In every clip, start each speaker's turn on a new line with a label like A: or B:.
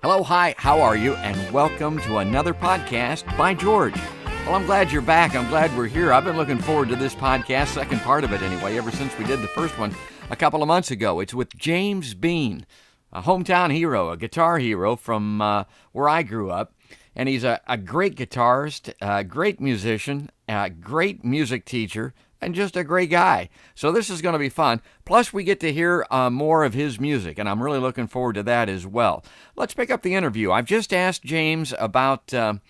A: Hello, hi, how are you? And welcome to another podcast by George. Well, I'm glad you're back. I'm glad we're here. I've been looking forward to this podcast, second part of it anyway, ever since we did the first one a couple of months ago. It's with James Biehn, a hometown hero, a guitar hero from where I grew up. And he's a great guitarist, a great musician, a great music teacher, and just a great guy. So this is going to be fun. Plus, we get to hear more of his music, and I'm really looking forward to that as well. Let's pick up the interview. I've just asked James about the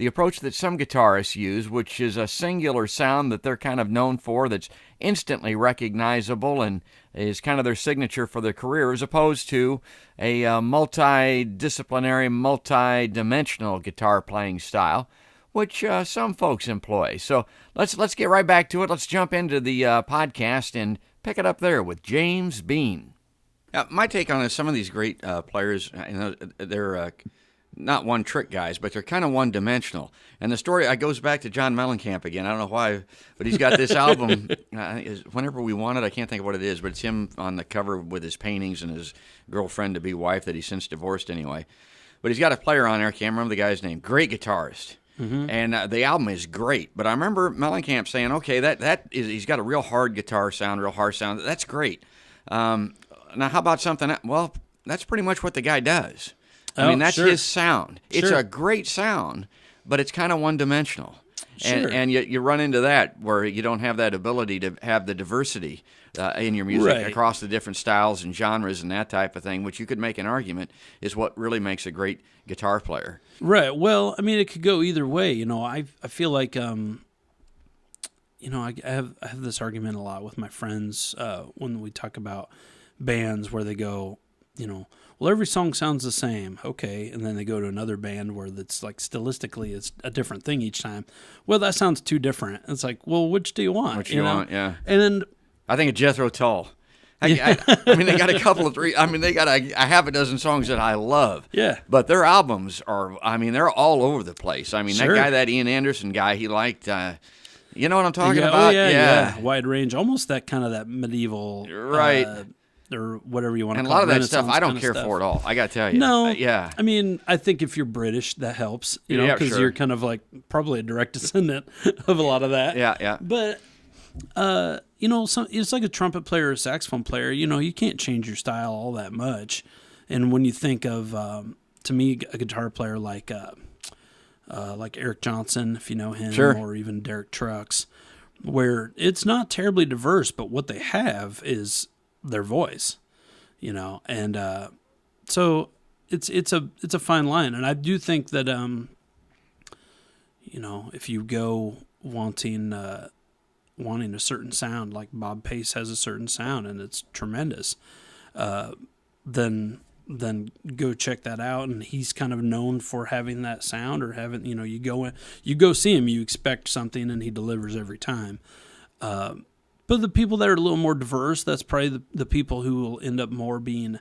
A: approach that some guitarists use, which is a singular sound that they're kind of known for, that's instantly recognizable and is kind of their signature for their career, as opposed to a multidisciplinary, multi-dimensional guitar playing style, which some folks employ. So let's get right back to it. Let's jump into the podcast and pick it up there with James Biehn. My take on some of these great players, they're not one-trick guys, but they're kind of one-dimensional. And the story goes back to John Mellencamp again. I don't know why, but he's got this album, Whenever We Want It, I can't think of what it is, but it's him on the cover with his paintings and his girlfriend-to-be wife that he's since divorced anyway. But he's got a player on there, I can't remember the guy's name, great guitarist. Mm-hmm. And the album is great. But I remember Mellencamp saying, okay, he's got a real hard guitar sound, real harsh sound. That's great. Now, how about something else? Well, that's pretty much what the guy does. I mean, that's his sound. It's a great sound, but it's kind of one-dimensional. Sure. And you run into that where you don't have that ability to have the diversity in your music across the different styles and genres and that type of thing, which you could make an argument is what really makes a great guitar player.
B: Right. Well, I mean, it could go either way. I feel like, I have this argument a lot with my friends when we talk about bands where they go, well, every song sounds the same, okay, and then they go to another band where it's like stylistically it's a different thing each time. Well, that sounds too different. It's like, well, which do you want?
A: Which do you want, yeah.
B: And then
A: I think of Jethro Tull. I mean, they got a couple of three. I mean, they got a half a dozen songs that I love.
B: Yeah.
A: But their albums are, they're all over the place. I mean, that Ian Anderson guy, he liked, you know what I'm talking about?
B: Oh, yeah. Wide range, almost that kind of that medieval.
A: Right.
B: Or whatever you want to
A: call it. And a lot of that stuff I don't care for at all. I got to tell you.
B: No.
A: Yeah.
B: I mean, I think if you're British, that helps, because you're kind of like probably a direct descendant of a lot of that.
A: Yeah.
B: But, it's like a trumpet player or a saxophone player. You can't change your style all that much. And when you think of, to me, a guitar player like Eric Johnson, if you know him, or even Derek Trucks, where it's not terribly diverse, but what they have is their voice, and so it's a fine line, and I do think that if you go wanting a certain sound, like Bob Pace has a certain sound and it's tremendous, then go check that out, and he's kind of known for having that sound, or having you go see him, you expect something and he delivers every time. But the people that are a little more diverse, that's probably the people who will end up more being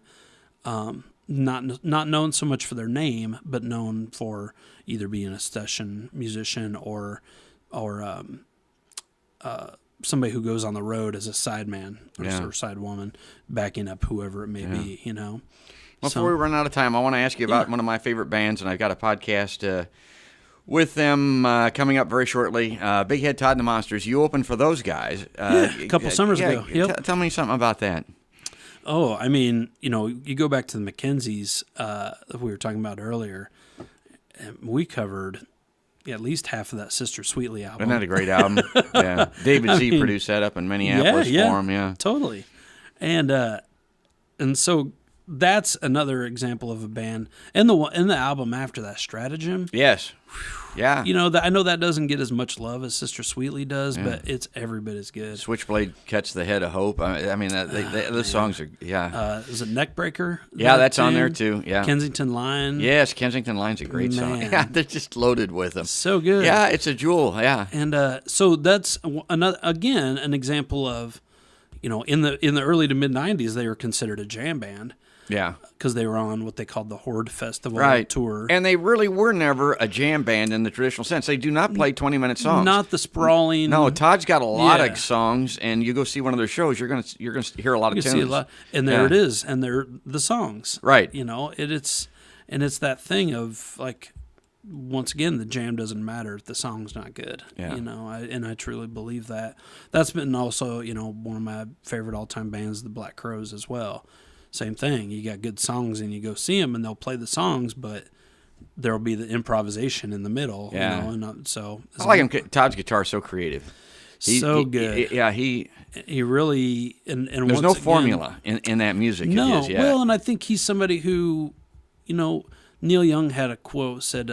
B: not known so much for their name, but known for either being a session musician or somebody who goes on the road as a sideman or side woman, backing up whoever it may be.
A: Before we run out of time, I want to ask you about one of my favorite bands, and I've got a podcast with them coming up very shortly. Big Head Todd and the Monsters. You opened for those guys.
B: A couple summers ago. Yep.
A: Tell me something about that.
B: Oh, I mean, you go back to the Mackenzies that we were talking about earlier, and we covered at least half of that Sister Sweetly album.
A: Isn't that a great album? Yeah. David Z produced that up in Minneapolis for him. Yeah,
B: totally. And so that's another example of a band. And the album after that, Stratagem.
A: Yes. Yeah.
B: I know that doesn't get as much love as Sister Sweetly does, but it's every bit as good.
A: Switchblade Cuts the Head of Hope. Those songs are,
B: is it Neckbreaker?
A: Yeah, that's on there too. Yeah.
B: Kensington Line.
A: Yes, Kensington Line's a great song. Yeah, they're just loaded with them.
B: So good.
A: Yeah, it's a jewel. Yeah.
B: And so that's an example of, in the early to mid 90s, they were considered a jam band.
A: Yeah.
B: Because they were on what they called the Horde Festival tour.
A: And they really were never a jam band in the traditional sense. They do not play 20-minute songs.
B: Not the sprawling.
A: No, Todd's got a lot of songs, and you go see one of their shows, you're gonna hear a lot of tunes. See a lot,
B: and there it is, and they're the songs.
A: Right.
B: You know, it's that thing of like, once again, the jam doesn't matter if the song's not good.
A: Yeah.
B: You know, I truly believe that. That's been also, you know, one of my favorite all-time bands, the Black Crowes, as well. Same thing. You got good songs, and you go see them, and they'll play the songs, but there'll be the improvisation in the middle.
A: Yeah.
B: You know, and so
A: I like him. Todd's guitar is so creative.
B: Good. He really and
A: there's no formula in that music.
B: No.
A: Of his, yeah.
B: Well, and I think he's somebody who, you know, Neil Young had a quote said,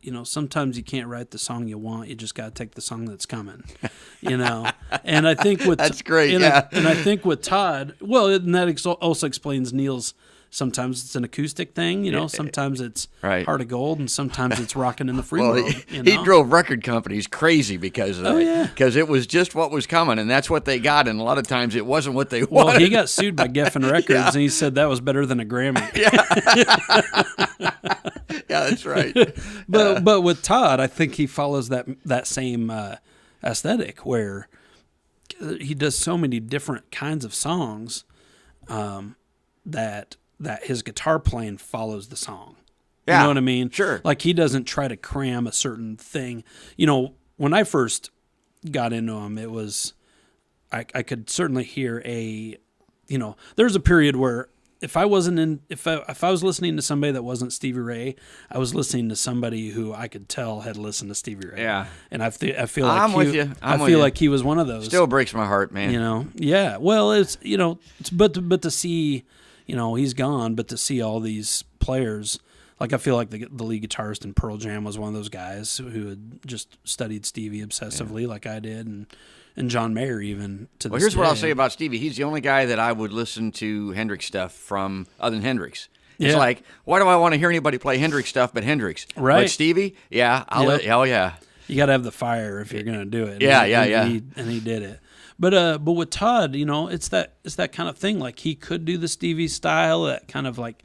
B: you know, sometimes you can't write the song you want. You just got to take the song that's coming, you know. And I think with
A: that's great.
B: And I think with Todd, well, and that also explains Neil's. Sometimes it's an acoustic thing, you know. Sometimes it's Heart of Gold, and sometimes it's Rockin' in the Free World.
A: He drove record companies crazy because of that. Because it was just what was coming, and that's what they got. And a lot of times it wasn't what they wanted.
B: Well, he got sued by Geffen Records, and he said that was better than a Grammy.
A: Yeah, that's right.
B: But with Todd, I think he follows that same aesthetic where he does so many different kinds of songs that his guitar playing follows the song.
A: Yeah,
B: you know what I mean?
A: Sure.
B: Like he doesn't try to cram a certain thing. You know, when I first got into him, it was I could certainly hear there's a period where if I was listening to somebody that wasn't Stevie Ray, I was listening to somebody who I could tell had listened to Stevie Ray.
A: Yeah.
B: And I feel like
A: I'm with you.
B: I feel like he was one of those.
A: Still breaks my heart, man.
B: You know. Yeah. Well, it's but to see, you know, he's gone, but to see all these players, like I feel like the lead guitarist in Pearl Jam was one of those guys who had just studied Stevie obsessively like I did, and John Mayer even to this day.
A: Well, here's what I'll say about Stevie. He's the only guy that I would listen to Hendrix stuff from other than Hendrix. It's like, why do I want to hear anybody play Hendrix stuff but Hendrix?
B: Right.
A: But Stevie, hell yeah.
B: You got to have the fire if you're going to do it.
A: And
B: he did it. But with Todd, you know, it's that kind of thing. Like he could do the Stevie style, that kind of like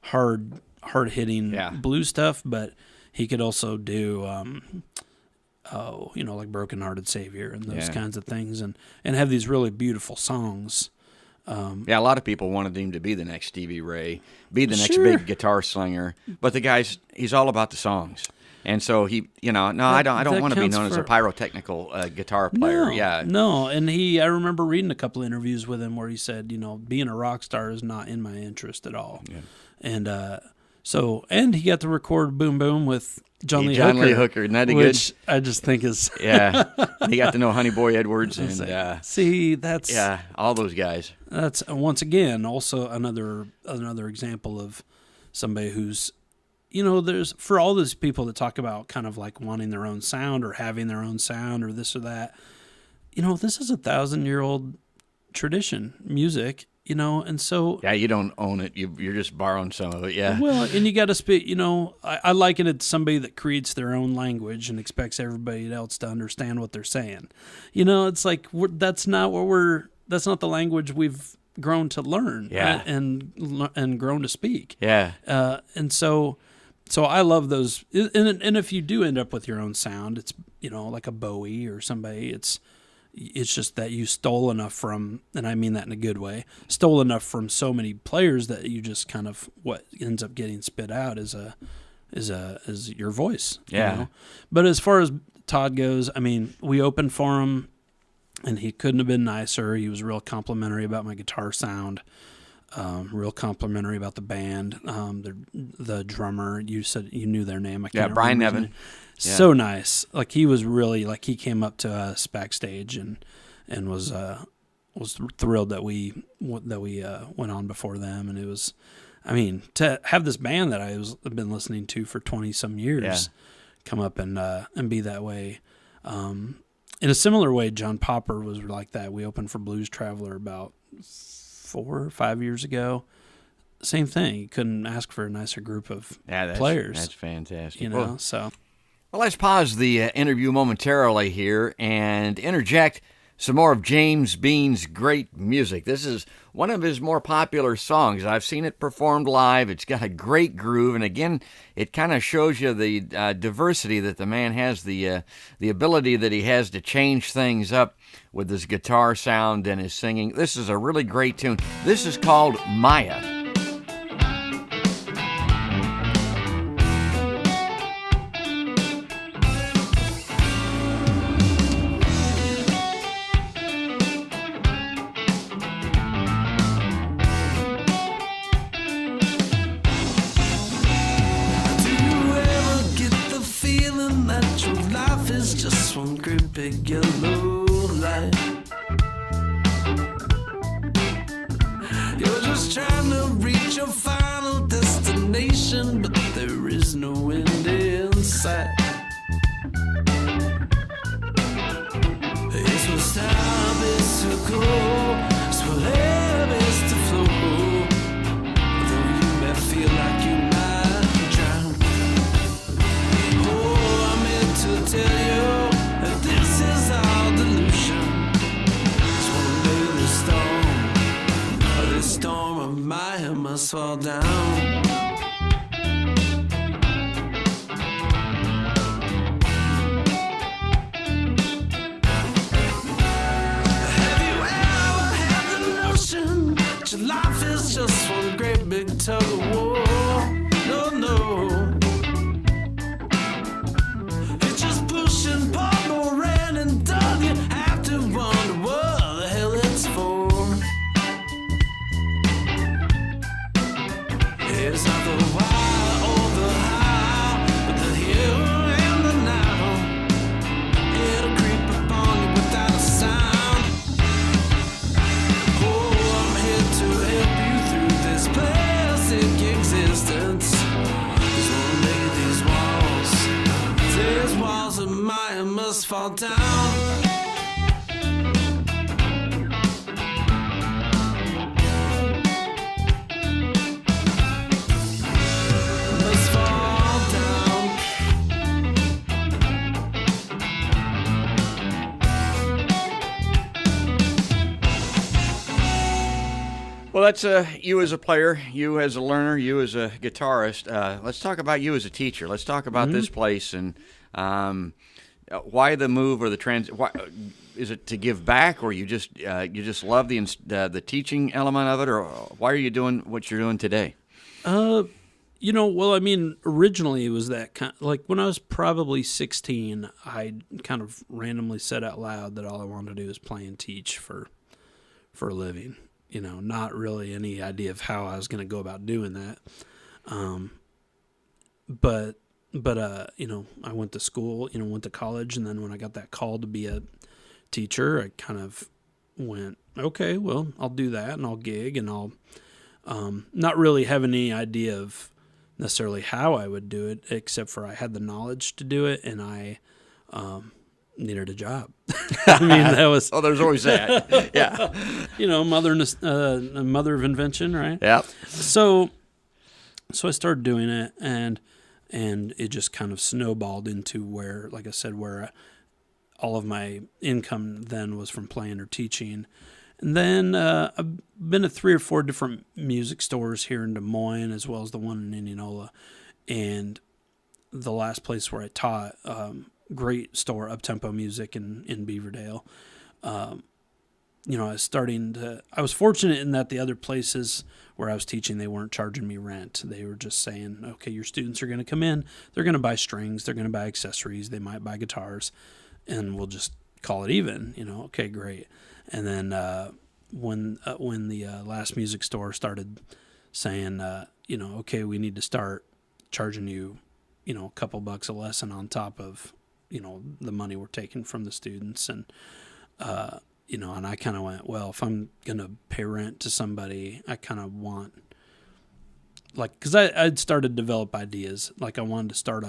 B: hard hitting blues stuff, but he could also do like Broken Hearted Savior and those kinds of things, and have these really beautiful songs.
A: A lot of people wanted him to be the next Stevie Ray, be the next big guitar slinger, but he's all about the songs. And so he, I don't want to be known as a pyrotechnical guitar player.
B: No. And I remember reading a couple of interviews with him where he said, being a rock star is not in my interest at all. Yeah. And and he got to record Boom Boom with John Lee
A: Hooker. Isn't that
B: which good? I just think is
A: he got to know Honey Boy Edwards and
B: see, that's
A: all those guys.
B: That's once again also another example of somebody who's. There's for all those people that talk about kind of like wanting their own sound or having their own sound or this or that, this is 1,000-year-old tradition, music, and so.
A: Yeah, you don't own it. You're just borrowing some of it, yeah.
B: Well, and you got to speak, I liken it to somebody that creates their own language and expects everybody else to understand what they're saying. It's like, that's not the language we've grown to learn and grown to speak.
A: Yeah.
B: And so I love those, and if you do end up with your own sound, it's like a Bowie or somebody. It's just that you stole enough from, and I mean that in a good way, stole enough from so many players that you just kind of what ends up getting spit out is your voice.
A: Yeah.
B: But as far as Todd goes, I mean, we opened for him, and he couldn't have been nicer. He was real complimentary about my guitar sound. Real complimentary about the band. The drummer, you said you knew their name. I can't
A: Brian
B: remember
A: Nevin.
B: So nice. Like he was really he came up to us backstage and was thrilled that we went on before them, and it was, I mean, to have this band that I've been listening to for 20 some years come up and be that way. In a similar way, John Popper was like that. We opened for Blues Traveler about 4 or 5 years ago. Same thing. You couldn't ask for a nicer group of players.
A: That's fantastic.
B: So.
A: Well, let's pause the interview momentarily here and interject Some more of James Biehne's great music. This is one of his more popular songs. I've seen it performed live. It's got a great groove, and again, it kind of shows you the diversity that the man has, the ability that he has to change things up with his guitar sound and his singing. This is a really great tune. This is called Maya.
C: Just one great big yellow light. You're just trying to reach your final destination, but there is no end in sight. It's what stop is to go, it's what ebb is to flow. Though you may feel like you might drown. Oh, I'm here to tell you storm of Maya must fall down. Have you ever had the notion that your life is just one great big tug of war? No, no. It's just push and pull, no ran and dug. You have to wonder what the hell it's for. It's not the why or the how, but the here and the now. It'll creep upon you without a sound. Oh, I'm here to help you through this plastic existence. 'Cause one day these walls of Maya must fall down.
A: Well, that's you as a player, you as a learner, you as a guitarist. Let's talk about you as a teacher. Let's talk about this place and why the move or the Why, is it to give back, or you just love the teaching element of it, or why are you doing what you're doing today?
B: Well, I mean, originally it was that kind. Like when I was probably 16, I kind of randomly said out loud that all I wanted to do is play and teach for a living. Not really any idea of how I was going to go about doing that. But I went to school, went to college. And then when I got that call to be a teacher, I kind of went, okay, well, I'll do that and I'll gig and I'll not really have any idea of necessarily how I would do it, except for I had the knowledge to do it and I needed a job. I mean, that was...
A: Oh, there's always that. Yeah.
B: Mother of invention, right?
A: Yeah.
B: So I started doing it, and it just kind of snowballed into where, like I said, where all of my income then was from playing or teaching. And then I've been to 3 or 4 different music stores here in Des Moines, as well as the one in Indianola. And the last place where I taught... great store, Up-Tempo Music in Beaverdale. I was fortunate in that the other places where I was teaching, they weren't charging me rent. They were just saying, okay, your students are going to come in, they're going to buy strings, they're going to buy accessories, they might buy guitars, and we'll just call it even, okay, great. And then when the last music store started saying, okay, we need to start charging you, a couple bucks a lesson on top of, the money we're taking from the students. And, and I kind of went, well, if I'm going to pay rent to somebody, I kind of want, because I'd started to develop ideas. Like I wanted to start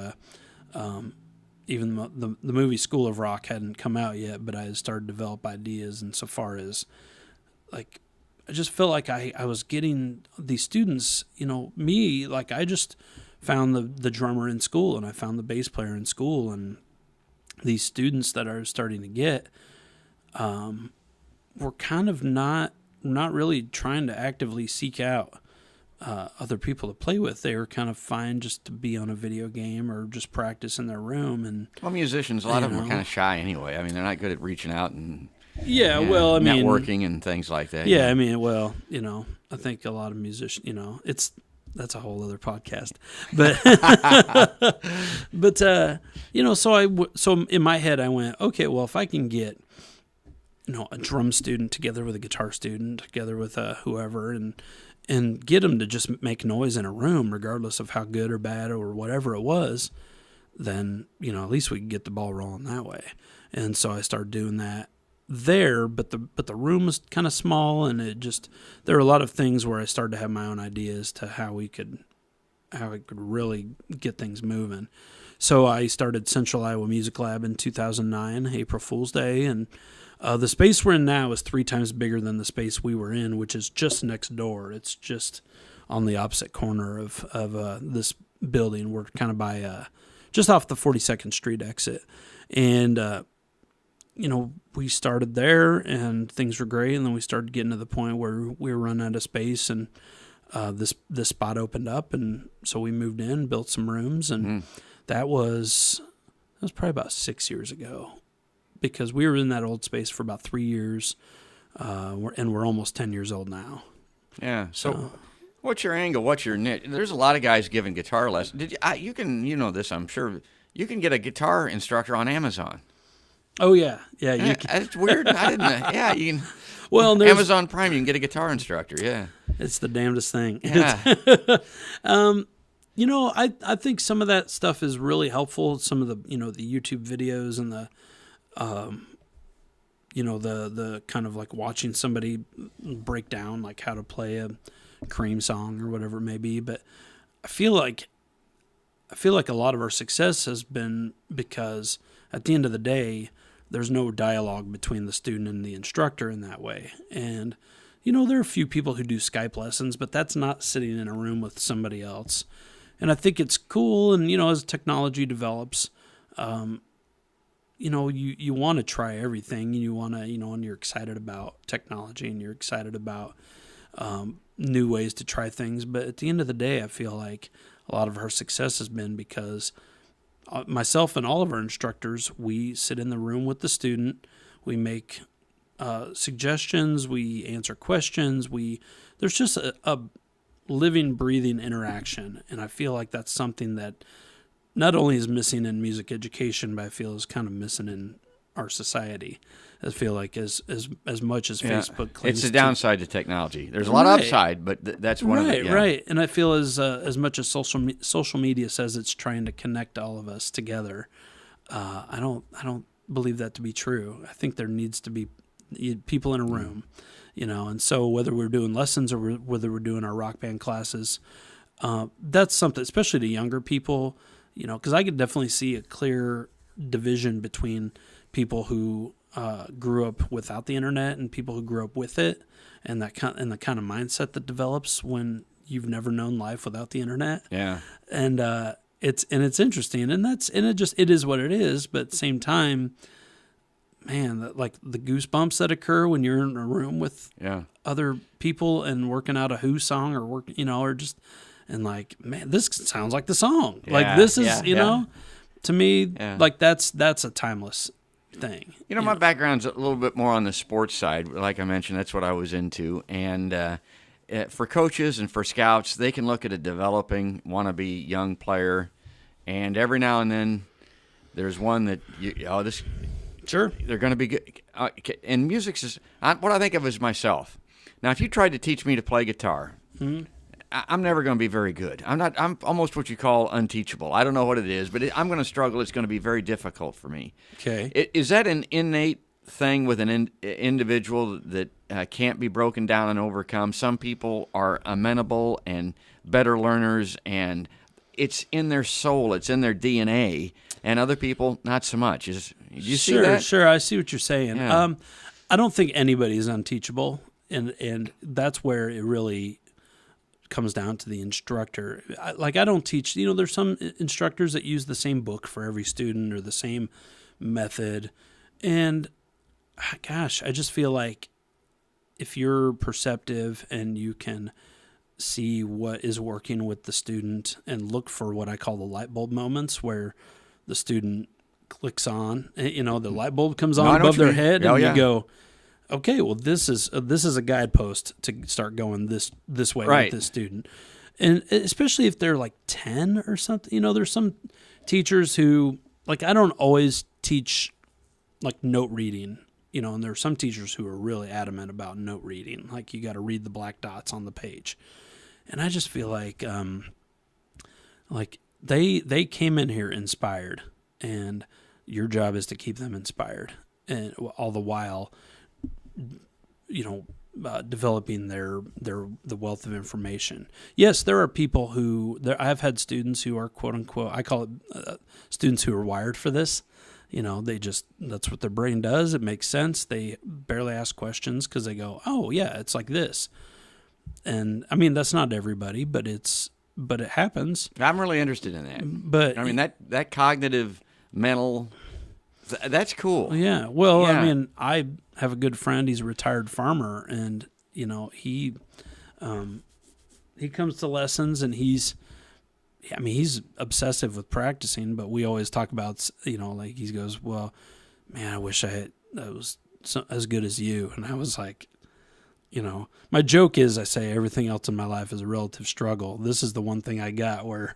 B: even the movie School of Rock hadn't come out yet, but I had started to develop ideas insofar as, I just felt like I was getting these students, I just found the drummer in school and I found the bass player in school, and these students that I was starting to get, were kind of not really trying to actively seek out other people to play with. They were kind of fine just to be on a video game or just practice in their room. And
A: well, musicians, a lot of them are kind of shy anyway. I mean, they're not good at reaching out and networking and things like that.
B: Yeah, I mean, well, I think a lot of musicians, that's a whole other podcast. But so in my head I went, okay, well, if I can get a drum student together with a guitar student together with whoever and get them to just make noise in a room, regardless of how good or bad or whatever it was, then, at least we could get the ball rolling that way. And so I started doing that there, but the room was kind of small, and there were a lot of things where I started to have my own ideas to how I could really get things moving. So I started Central Iowa Music Lab in 2009, April Fool's Day, and the space we're in now is 3 times bigger than the space we were in, which is just next door. It's just on the opposite corner of this building. We're kind of by just off the 42nd Street exit. And, we started there and things were great. And then we started getting to the point where we were running out of space, and this spot opened up. And so we moved in, built some rooms, and that was probably about 6 years ago. Because we were in that old space for about 3 years, and we're almost 10 years old now.
A: Yeah. So, what's your angle? What's your niche? There's a lot of guys giving guitar lessons. You can this, I'm sure. You can get a guitar instructor on Amazon.
B: Oh yeah. You can.
A: It's weird. I didn't. Yeah, you can.
B: Well,
A: Amazon Prime, you can get a guitar instructor. Yeah.
B: It's the damnedest thing.
A: Yeah.
B: I think some of that stuff is really helpful. Some of the the YouTube videos and the the kind of like watching somebody break down like how to play a Cream song or whatever it may be. But I feel like a lot of our success has been because at the end of the day, there's no dialogue between the student and the instructor in that way. And, there are a few people who do Skype lessons, but that's not sitting in a room with somebody else. And I think it's cool. And, as technology develops, you want to try everything. You want to, and you're excited about technology and you're excited about new ways to try things. But at the end of the day, I feel like a lot of our success has been because myself and all of our instructors, we sit in the room with the student, we make suggestions, we answer questions, there's just a living, breathing interaction. And I feel like that's something that not only is missing in music education, but I feel is kind of missing in our society. I feel like as much as Facebook claims,
A: it's a downside to technology. There's a lot of upside, but that's one of it. Yeah.
B: Right. And I feel as much as social media says it's trying to connect all of us together, I don't believe that to be true. I think there needs to be people in a room, And so whether we're doing lessons or whether we're doing our rock band classes, that's something, especially to younger people. Because I could definitely see a clear division between people who grew up without the internet and people who grew up with it, and the kind of mindset that develops when you've never known life without the internet.
A: Yeah,
B: and it's interesting, and it is what it is. But at the same time, man, like the goosebumps that occur when you're in a room with other people and working out a Who song or just. And like, man, this sounds like the song.
A: Yeah,
B: like this is, to me, like that's a timeless thing.
A: My background's a little bit more on the sports side. Like I mentioned, that's what I was into. And for coaches and for scouts, they can look at a developing wannabe young player, and every now and then there's one that
B: sure,
A: they're going to be good. And music's is what I think of as myself. Now, if you tried to teach me to play guitar. Mm-hmm. I'm never going to be very good. I'm almost what you call unteachable. I don't know what it is, but I'm going to struggle. It's going to be very difficult for me.
B: Okay.
A: Is that an innate thing with an individual that can't be broken down and overcome? Some people are amenable and better learners, and it's in their soul. It's in their DNA. And other people, not so much. Do you see that?
B: Sure. I see what you're saying.
A: Yeah.
B: I don't think anybody is unteachable, and that's where it really comes down to the instructor. I don't teach, there's some instructors that use the same book for every student or the same method. And gosh, I just feel like if you're perceptive and you can see what is working with the student and look for what I call the light bulb moments where the student clicks on, the light bulb comes on above their head, and you go, okay, well, this is a guidepost to start going this way with this student. And especially if they're like 10 or something, there's some teachers who, like, I don't always teach like note reading, and there are some teachers who are really adamant about note reading. Like, you got to read the black dots on the page. And I just feel like they came in here inspired, and your job is to keep them inspired, and all the while, developing the wealth of information. Yes, there are people I've had students who are quote unquote, I call it students who are wired for this. That's what their brain does. It makes sense. They barely ask questions because they go, oh yeah, it's like this. And I mean, that's not everybody, but it happens.
A: I'm really interested in that.
B: But
A: I mean, that cognitive, mental, that's cool.
B: Yeah. Well, yeah. I mean, I have a good friend. He's a retired farmer, and he comes to lessons, and he's obsessive with practicing. But we always talk about, like, he goes, well, man, I wish I was as good as you. And I was like, my joke is, I say everything else in my life is a relative struggle. This is the one thing I got where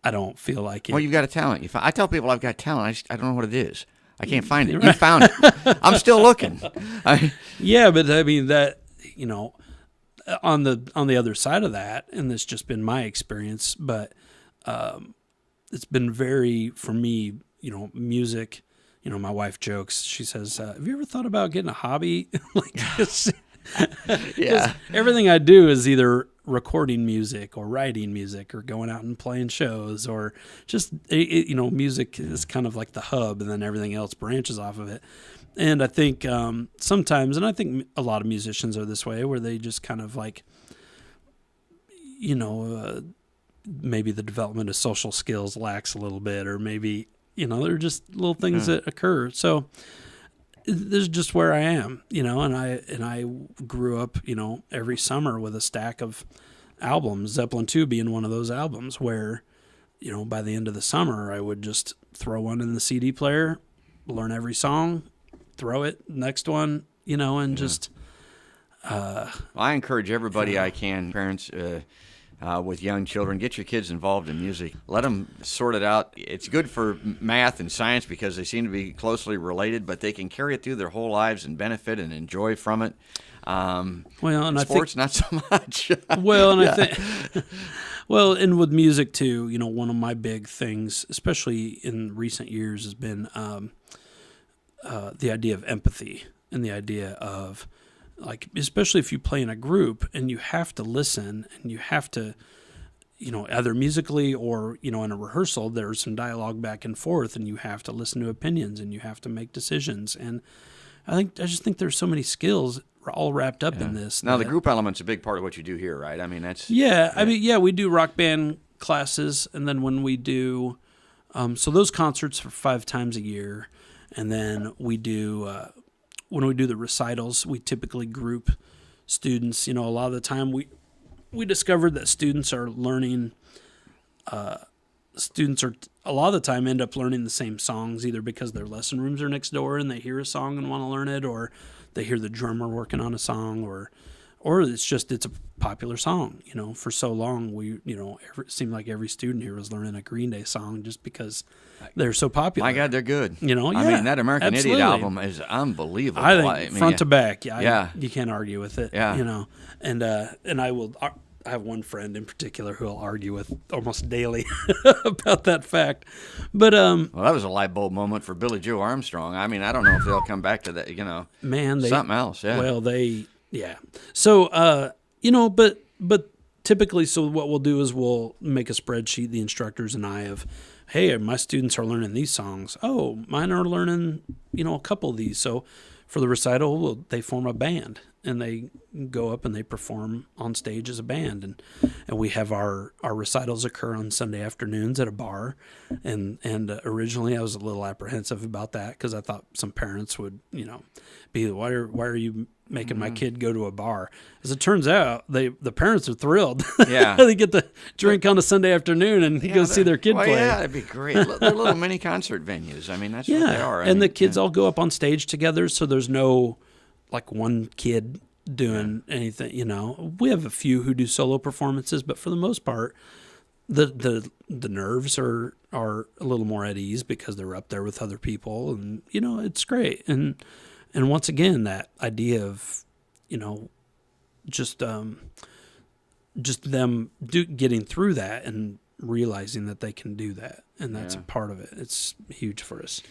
B: I don't feel like it.
A: Well, you've got a talent. I tell people I've got talent. I don't know what it is. I can't find it. You found it. I'm still looking.
B: Yeah, but I mean that, on the other side of that, and it's just been my experience, but it's been very, for me, music. My wife jokes. She says, "Have you ever thought about getting a hobby like this?"
A: Yeah.
B: Everything I do is either recording music or writing music or going out and playing shows, or just, music is kind of like the hub, and then everything else branches off of it. And I think sometimes, and I think a lot of musicians are this way, where they just kind of like, maybe the development of social skills lacks a little bit, or maybe, they're just little things that occur. So this is just where I am, and I grew up, every summer with a stack of albums, Zeppelin 2 being one of those albums where, by the end of the summer, I would just throw one in the CD player, learn every song, throw it, next one, and just...
A: I encourage everybody I can, parents with young children, get your kids involved in music. Let them sort it out. It's good for math and science because they seem to be closely related, but they can carry it through their whole lives and benefit and enjoy from it.
B: And
A: sports, not so much.
B: I think... Well, and with music too, one of my big things, especially in recent years, has been the idea of empathy, and the idea of, like, especially if you play in a group and you have to listen, and you have to, either musically or, in a rehearsal, there's some dialogue back and forth, and you have to listen to opinions, and you have to make decisions. And I just think there's so many skills all wrapped up in this.
A: Now, the group element's a big part of what you do here, right? I mean, that's...
B: Yeah. I mean, we do rock band classes, and then when we do... so those concerts are 5 times a year, and then we do... when we do the recitals, we typically group students. A lot of the time we discovered that students are learning... a lot of the time end up learning the same songs, either because their lesson rooms are next door and they hear a song and want to learn it, or they hear the drummer working on a song, or it's a popular song. For so long it seemed like every student here was learning a Green Day song just because they're so popular.
A: My God, they're good.
B: Yeah,
A: I mean, that American
B: absolutely.
A: Idiot album is unbelievable.
B: I think front to back,
A: yeah.
B: You can't argue with it.
A: Yeah.
B: And I have one friend in particular who I'll argue with almost daily about that fact. But
A: well, that was a light bulb moment for Billy Joe Armstrong. I mean, I don't know if they'll come back to that.
B: Man,
A: something else. Yeah.
B: Well, So but typically, so what we'll do is we'll make a spreadsheet, the instructors and I, of, hey, my students are learning these songs. Oh, mine are learning, a couple of these. So for the recital, well, they form a band and they go up and they perform on stage as a band. And we have our recitals occur on Sunday afternoons at a bar. And originally I was a little apprehensive about that because I thought some parents would, be, why are you making my kid go to a bar? As it turns out, the parents are thrilled.
A: Yeah.
B: They get to drink on a Sunday afternoon and go see their kid play.
A: Yeah, that'd be great. They're little mini concert venues. I mean, that's what they are.
B: And the kids all go up on stage together, so there's no like one kid doing anything. We have a few who do solo performances, but for the most part, the nerves are a little more at ease because they're up there with other people, and it's great. And once again, that idea of just them getting through that and realizing that they can do that, and that's a part of it. It's huge for us.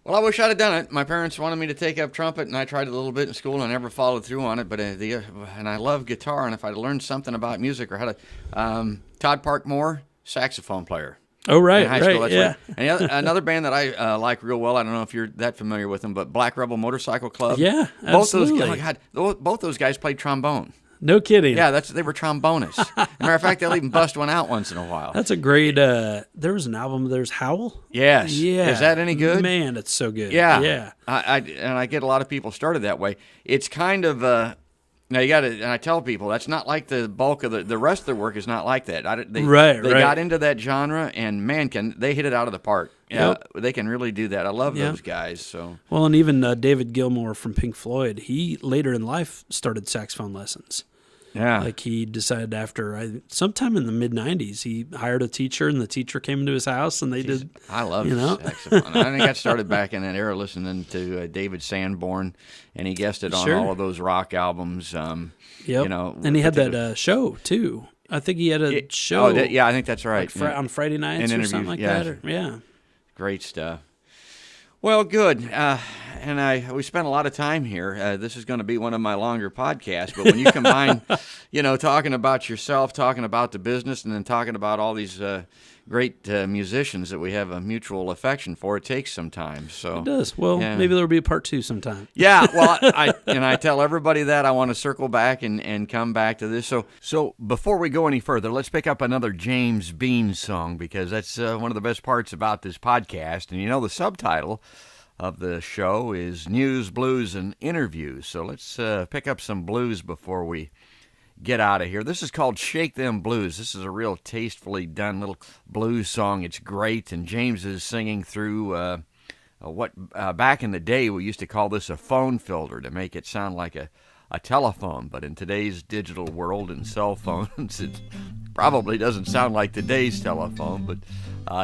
A: Well, I wish I'd have done it. My parents wanted me to take up trumpet, and I tried a little bit in school, and I never followed through on it. But and I love guitar, and if I'd learned something about music or how to, Todd Parkmore, saxophone player.
B: Oh, right,
A: in high school,
B: right,
A: that's And another band that I like real well, I don't know if you're that familiar with them, but Black Rebel Motorcycle Club.
B: Yeah, absolutely.
A: Both those guys played trombone.
B: No kidding.
A: Yeah, they were trombonists. As a matter of fact, they'll even bust one out once in a while.
B: That's a great. There was an album. There's Howl.
A: Yes.
B: Yeah.
A: Is that any good?
B: Man, it's so good.
A: Yeah.
B: Yeah.
A: I get a lot of people started that way. It's kind of now you got to, and I tell people that's not like the bulk of the rest of their work is not like that. They got into that genre, and man, they hit it out of the park. Yeah, they can really do that. I love those guys. So
B: well, and even David Gilmour from Pink Floyd, he later in life started saxophone lessons.
A: Yeah,
B: like he decided after sometime in the mid-90s, he hired a teacher, and the teacher came into his house, and they did.
A: I love saxophone. I think I started back in that era listening to David Sanborn, and he guested on all of those rock albums.
B: And he had that show too. I think he had a show.
A: I think that's right.
B: Like on Friday nights or something like that.
A: Great stuff. Well, good. And we spent a lot of time here. This is going to be one of my longer podcasts, but when you combine, talking about yourself, talking about the business, and then talking about all these great musicians that we have a mutual affection for, it takes some time. So
B: it does. Well, maybe there'll be a part 2 sometime.
A: Yeah. Well, I tell everybody that I want to circle back and come back to this. So before we go any further, let's pick up another James Biehn song, because that's one of the best parts about this podcast. And the subtitle of the show is News, Blues, and Interviews. So let's pick up some blues before we get out of here. This is called Shake Them Blues. This is a real tastefully done little blues song. It's great, and James is singing through what back in the day we used to call this a phone filter to make it sound like a telephone, but in today's digital world and cell phones, it probably doesn't sound like today's telephone, but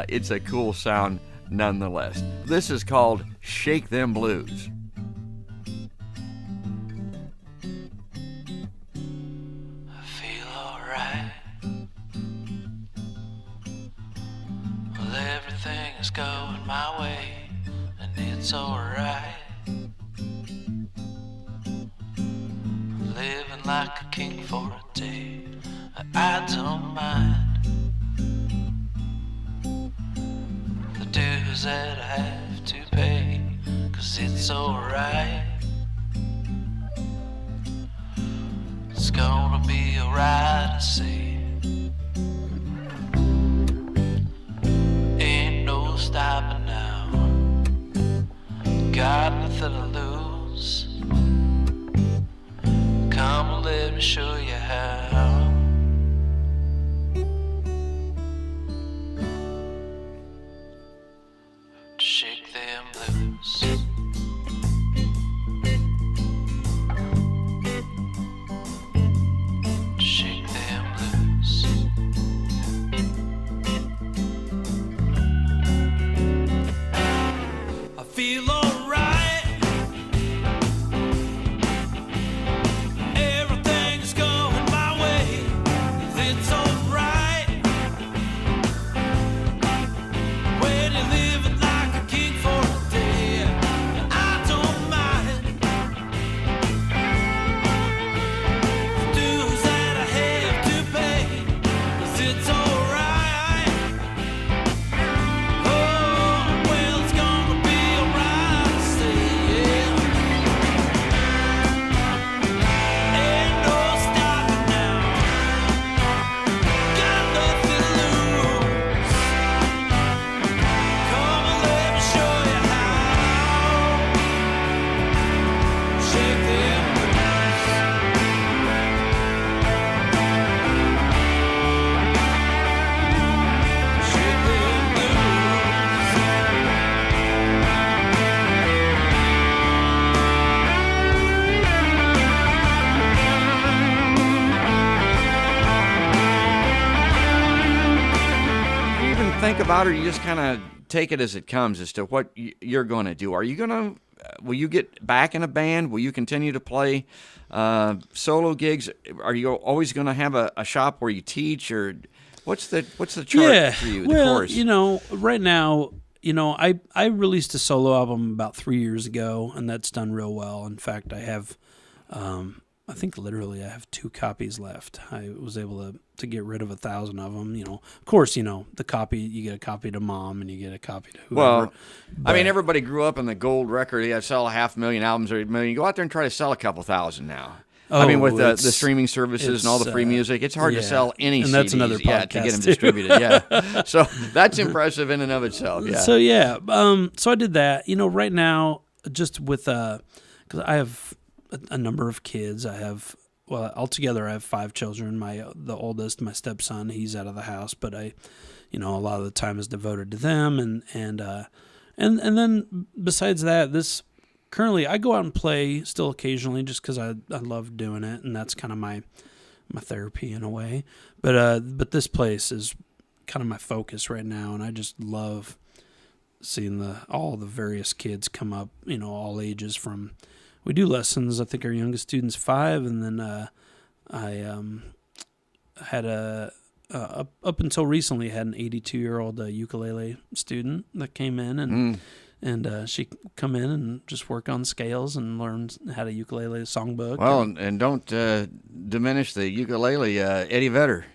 A: it's a cool sound nonetheless. This is called Shake Them Blues.
C: I feel alright. Well, everything is going my way, and it's alright. Living like a king for a day, I don't mind the dues that I have to pay, 'cause it's alright. It's gonna be alright, I say. Ain't no stopping now. Got nothing to lose. Come and let me show you how. To shake them blues. To shake them blues. I feel alright. Everything's going
A: about, or you just kind of take it as it comes as to what you're going to do? Are you going to, will you get back in a band? Will you continue to play solo gigs? Are you always going to have a shop where you teach, or what's the chart for you?
B: Well,
A: course?
B: Right now, I released a solo album about 3 years ago, and that's done real well. In fact, I have, I think literally I have 2 copies left. I was able to get rid of 1,000 of them. Of course, the copy, you get a copy to mom and you get a copy to whoever.
A: Well, I mean, everybody grew up in the gold record. You sell 500,000 albums or 1 million. You go out there and try to sell a couple thousand now. I mean, with the streaming services and all the free music, it's hard to sell any CDs.
B: And that's another podcast,
A: to get them distributed. Yeah, so that's impressive in and of itself. Yeah.
B: So I did that. Right now, just with because I have a number of kids. Altogether I have 5 children. The oldest, my stepson, he's out of the house, but a lot of the time is devoted to them, and then besides that, currently, I go out and play still occasionally just because I love doing it, and that's kind of my therapy in a way. But this place is kind of my focus right now, and I just love seeing all the various kids come up, all ages from. We do lessons. I think our youngest student's 5, and then I had up until recently had an 82-year-old ukulele student that came in and. And she come in and just work on scales and learn how to ukulele songbook.
A: Well, and don't diminish the ukulele, Eddie Vedder.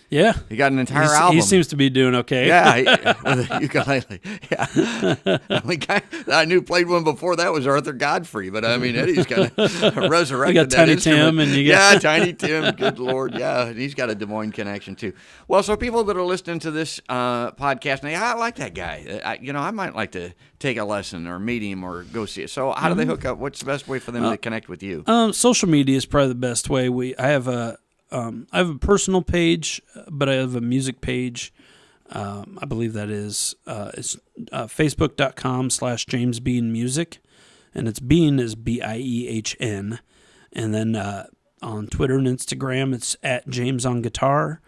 B: Yeah.
A: He got an entire album.
B: He seems to be doing okay.
A: Yeah, with a ukulele. Yeah. The only guy that I knew played one before that was Arthur Godfrey, but I mean, Eddie's kind of resurrected
B: you got
A: that
B: Tiny
A: instrument.
B: Tim. And
A: yeah, Tiny Tim, good Lord. Yeah, and he's got a Des Moines connection too. Well, so people that are listening to this podcast, now, I like that guy. I might like to take a lesson or meet him or go see it. So how do they hook up? What's the best way for them to connect with you?
B: Social media is probably the best way. I have a personal page, but I have a music page. I believe that is it's facebook.com/James Biehn Music, and it's Biehn is Biehn, and then on Twitter and Instagram it's @JamesOnGuitar,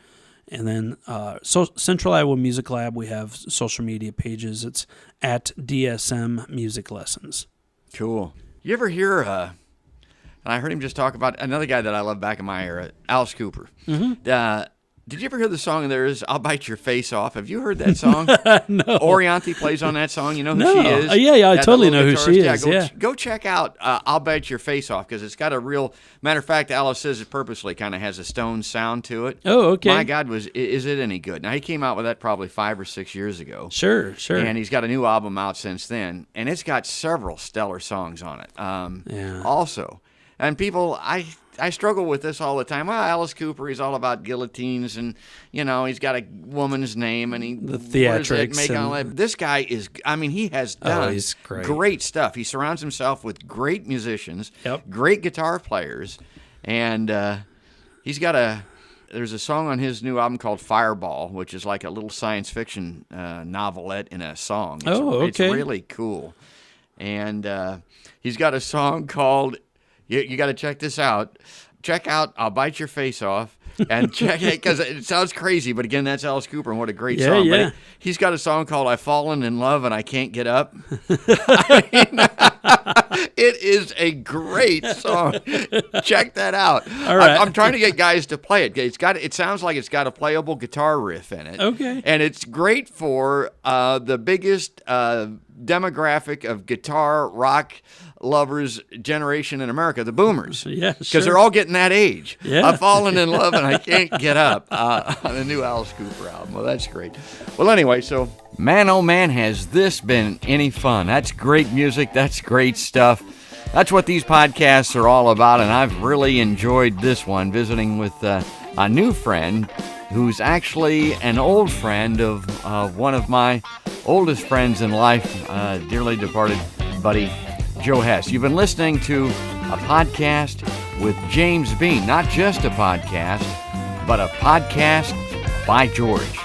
B: and then Central Iowa Music Lab, we have social media pages. It's @DSM Music Lessons.
A: Cool. You ever hear? And I heard him just talk about another guy that I love back in my era, Alice Cooper. Mm-hmm. Did you ever hear the song there is, I'll Bite Your Face Off? Have you heard that song?
B: No.
A: Orianthi plays on that song. You know who she is?
B: Yeah, I totally know who she is.
A: Go check out I'll Bite Your Face Off, because it's got a real, matter of fact, Alice says it purposely kind of has a stone sound to it.
B: Oh, okay.
A: My God, is it any good? Now, he came out with that probably 5 or 6 years ago.
B: Sure.
A: And he's got a new album out since then, and it's got several stellar songs on it. Also. And people, I struggle with this all the time. Well, Alice Cooper, he's all about guillotines, and, he's got a woman's name, and
B: the theatrics.
A: All that. This guy is, he has done great stuff. He surrounds himself with great musicians, great guitar players, and he's got there's a song on his new album called Fireball, which is like a little science fiction novelette in a song. It's really cool. And he's got a song called... You got to check this out. Check out I'll Bite Your Face Off, and check it, because it sounds crazy, but again, that's Alice Cooper, and what a great song.
B: Yeah.
A: But he's got a song called I've Fallen in Love and I Can't Get Up. It is a great song. Check that out.
B: All right.
A: I'm trying to get guys to play it. It sounds like it's got a playable guitar riff in it.
B: Okay.
A: And it's great for the biggest demographic of guitar rock lovers generation in America, the boomers.
B: Yeah, sure.
A: Because they're all getting that age.
B: Yeah.
A: I've fallen in love and I can't get up on the new Alice Cooper album. Well, that's great. Well, anyway, so... Man, oh man, has this been any fun. That's great music. That's great stuff. That's what these podcasts are all about, and I've really enjoyed this one, visiting with a new friend who's actually an old friend of one of my oldest friends in life, dearly departed buddy, Joe Hess. You've been listening to a podcast with James Biehn, not just a podcast, but a podcast by George.